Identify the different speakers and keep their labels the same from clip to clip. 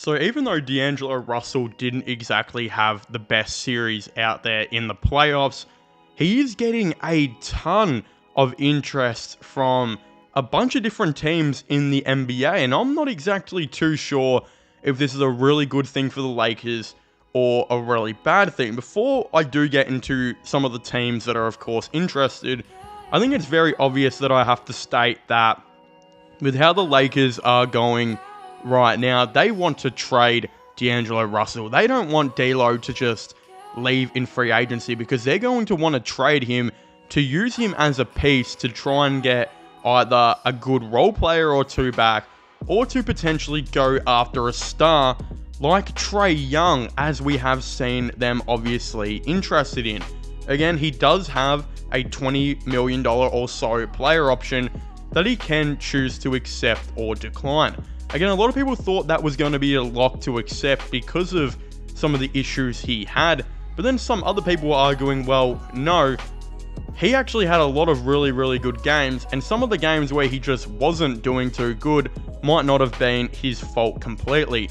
Speaker 1: So even though D'Angelo Russell didn't exactly have the best series out there in the playoffs, he is getting a ton of interest from a bunch of different teams in the NBA, and I'm not exactly too sure if this is a really good thing for the Lakers or a really bad thing. Before I do get into some of the teams that are of course interested, I think it's very obvious that I have to state that with how the Lakers are going right now, they want to trade D'Angelo Russell. They don't want D'Lo to just leave in free agency because they're going to want to trade him to use him as a piece to try and get either a good role player or two back, or to potentially go after a star like Trae Young, as we have seen them obviously interested in. Again, he does have a $20 million or so player option that he can choose to accept or decline. Again, a lot of people thought that was going to be a lock to accept because of some of the issues he had, but then some other people were arguing, well, no, he actually had a lot of really, really good games, and some of the games where he just wasn't doing too good might not have been his fault completely.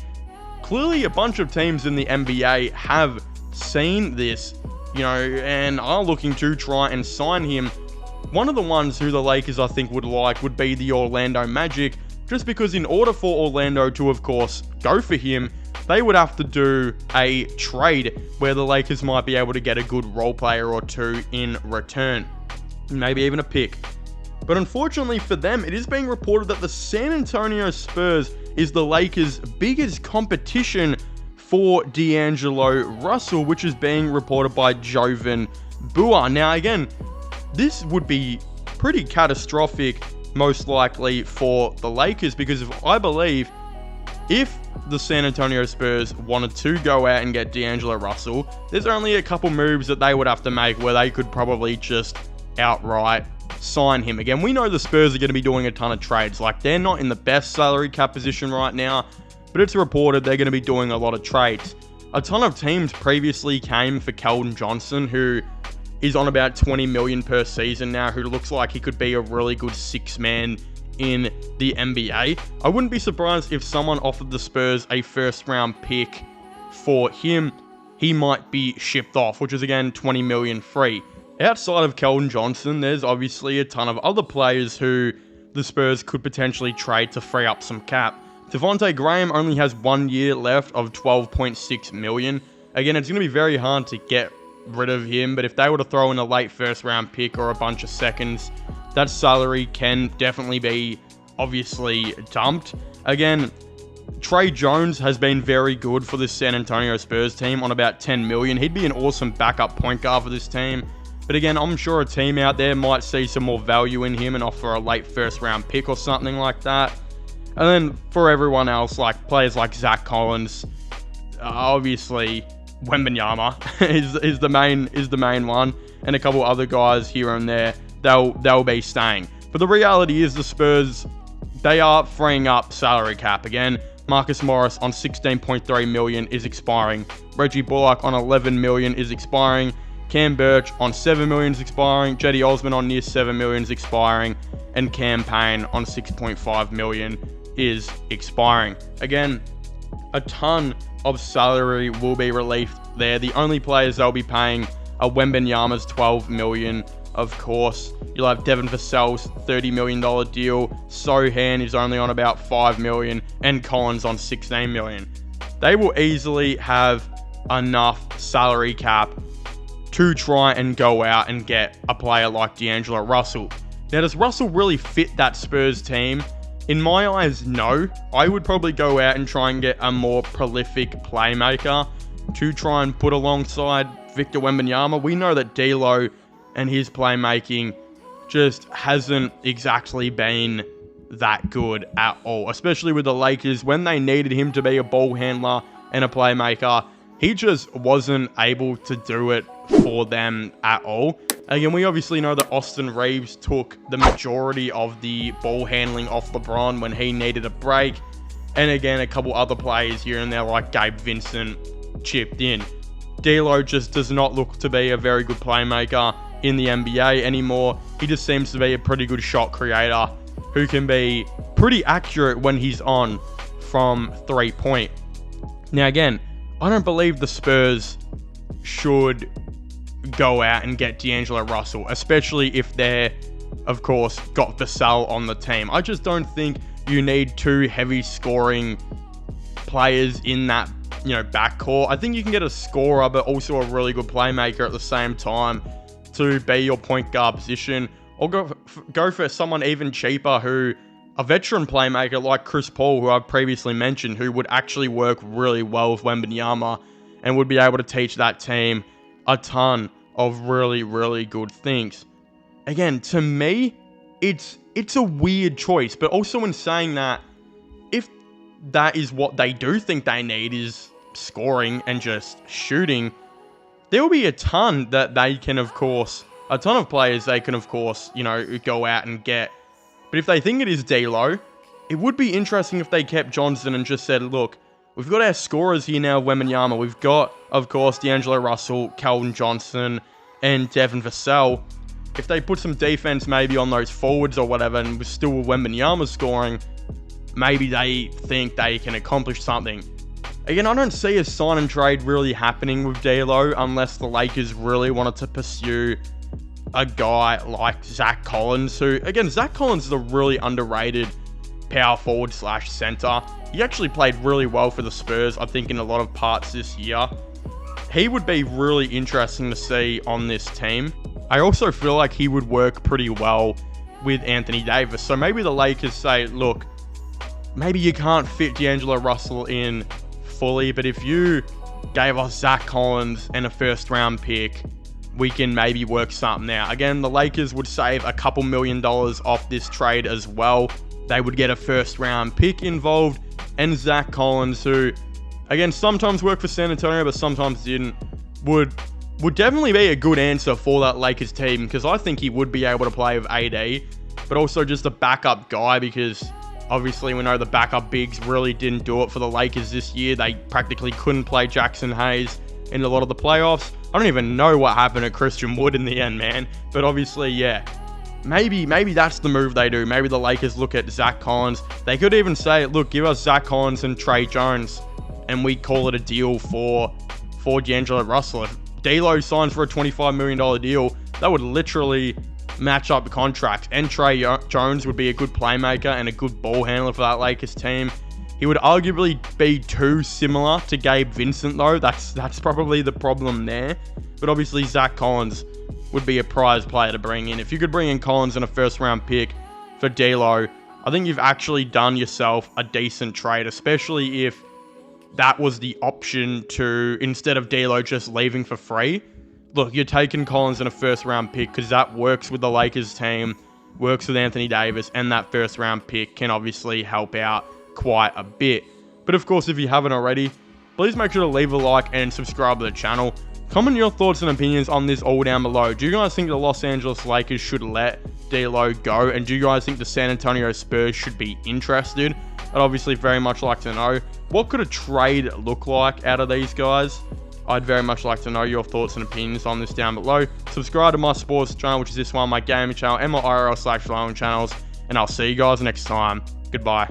Speaker 1: Clearly, a bunch of teams in the NBA have seen this, and are looking to try and sign him. One of the ones who the Lakers I think would be the Orlando Magic, just because in order for Orlando to, of course, go for him, they would have to do a trade where the Lakers might be able to get a good role player or two in return. Maybe even a pick. But unfortunately for them, it is being reported that the San Antonio Spurs is the Lakers' biggest competition for D'Angelo Russell, which is being reported by Jovan Buah. Now again, this would be pretty catastrophic, most likely for the Lakers, because I believe if the San Antonio Spurs wanted to go out and get D'Angelo Russell, there's only a couple moves that they would have to make where they could probably just outright sign him. Again, we know the Spurs are going to be doing a ton of trades. Like, they're not in the best salary cap position right now, but it's reported they're going to be doing a lot of trades. A ton of teams previously came for Keldon Johnson, who is on about $20 million per season now, who looks like he could be a really good six-man in the NBA. I wouldn't be surprised if someone offered the Spurs a first-round pick for him. He might be shipped off, which is again $20 million free. Outside of Keldon Johnson, there's obviously a ton of other players who the Spurs could potentially trade to free up some cap. Devontae Graham only has 1 year left of $12.6 million. Again, it's going to be very hard to get rid of him, but if they were to throw in a late first round pick or a bunch of seconds, that salary can definitely be obviously dumped. Again, Trey Jones has been very good for this San Antonio Spurs team on about $10 million. He'd be an awesome backup point guard for this team. But again, I'm sure a team out there might see some more value in him and offer a late first round pick or something like that. And then for everyone else, like players like Zach Collins, obviously Wembanyama is the main one, and a couple other guys here and there, they'll be staying. But the reality is the Spurs, they are freeing up salary cap again. Marcus Morris on $16.3 million is expiring. Reggie Bullock on $11 million is expiring. Cam Birch on $7 million is expiring. Cedi Osman on near $7 million is expiring. And Cam Payne on $6.5 million is expiring. Again, a ton of salary will be released there. The only players they'll be paying are Wembanyama's $12 million, of course. You'll have Devin Vassell's $30 million deal. Sohan is only on about $5 million, and Collins on $16 million. They will easily have enough salary cap to try and go out and get a player like D'Angelo Russell. Now, does Russell really fit that Spurs team? In my eyes, no. I would probably go out and try and get a more prolific playmaker to try and put alongside Victor Wembanyama. We know that D'Lo and his playmaking just hasn't exactly been that good at all, especially with the Lakers. When they needed him to be a ball handler and a playmaker, he just wasn't able to do it for them at all. Again, we obviously know that Austin Reeves took the majority of the ball handling off LeBron when he needed a break. And again, a couple other players here and there like Gabe Vincent chipped in. D'Lo just does not look to be a very good playmaker in the NBA anymore. He just seems to be a pretty good shot creator who can be pretty accurate when he's on from 3-point. Now again, I don't believe the Spurs should go out and get D'Angelo Russell, especially if they're, of course, got Vassell on the team. I just don't think you need two heavy scoring players in that, backcourt. I think you can get a scorer, but also a really good playmaker at the same time to be your point guard position. Or go for someone even cheaper a veteran playmaker like Chris Paul, who I've previously mentioned, who would actually work really well with Wembanyama and would be able to teach that team a ton of really, really good things. Again, to me, it's a weird choice, but also in saying that, if that is what they do think they need is scoring and just shooting, there will be a ton that they can, of course, a ton of players they can, of course, go out and get. But if they think it is D'Lo, it would be interesting if they kept Johnson and just said, look, we've got our scorers here now, Wembanyama. We've got, of course, D'Angelo Russell, Keldon Johnson, and Devin Vassell. If they put some defense maybe on those forwards or whatever, and still with Wembanyama scoring, maybe they think they can accomplish something. Again, I don't see a sign and trade really happening with D'Lo unless the Lakers really wanted to pursue a guy like Zach Collins, who, again, Zach Collins is a really underrated power forward / center. He actually played really well for the Spurs, I think, in a lot of parts this year. He would be really interesting to see on this team. I also feel like he would work pretty well with Anthony Davis. So maybe the Lakers say, look, maybe you can't fit D'Angelo Russell in fully, but if you gave us Zach Collins and a first round pick, we can maybe work something out. Again, the Lakers would save a couple $1 million off this trade as well. They would get a first round pick involved, and Zach Collins, who, again, sometimes worked for San Antonio, but sometimes didn't, would definitely be a good answer for that Lakers team, because I think he would be able to play with AD, but also just a backup guy, because obviously we know the backup bigs really didn't do it for the Lakers this year. They practically couldn't play Jackson Hayes in a lot of the playoffs. I don't even know what happened to Christian Wood in the end, man. But obviously, yeah, maybe that's the move they do. Maybe the Lakers look at Zach Collins. They could even say, look, give us Zach Collins and Trey Jones, and we call it a deal for D'Angelo Russell. If D'Lo signs for a $25 million deal, that would literally match up the contracts. And Trey Jones would be a good playmaker and a good ball handler for that Lakers team. He would arguably be too similar to Gabe Vincent, though. That's probably the problem there. But obviously, Zach Collins would be a prize player to bring in. If you could bring in Collins and a first-round pick for D'Lo, I think you've actually done yourself a decent trade, especially if that was the option to, instead of D'Lo just leaving for free. Look, you're taking Collins and a first-round pick because that works with the Lakers team, works with Anthony Davis, and that first-round pick can obviously help out quite a bit. But of course, if you haven't already, please make sure to leave a like and subscribe to the channel. Comment your thoughts and opinions on this all down below. Do you guys think the Los Angeles Lakers should let D'Lo go? And do you guys think the San Antonio Spurs should be interested? I'd obviously very much like to know. What could a trade look like out of these guys? I'd very much like to know your thoughts and opinions on this down below. Subscribe to my sports channel, which is this one, my gaming channel, and my IRL/Long channels. And I'll see you guys next time. Goodbye.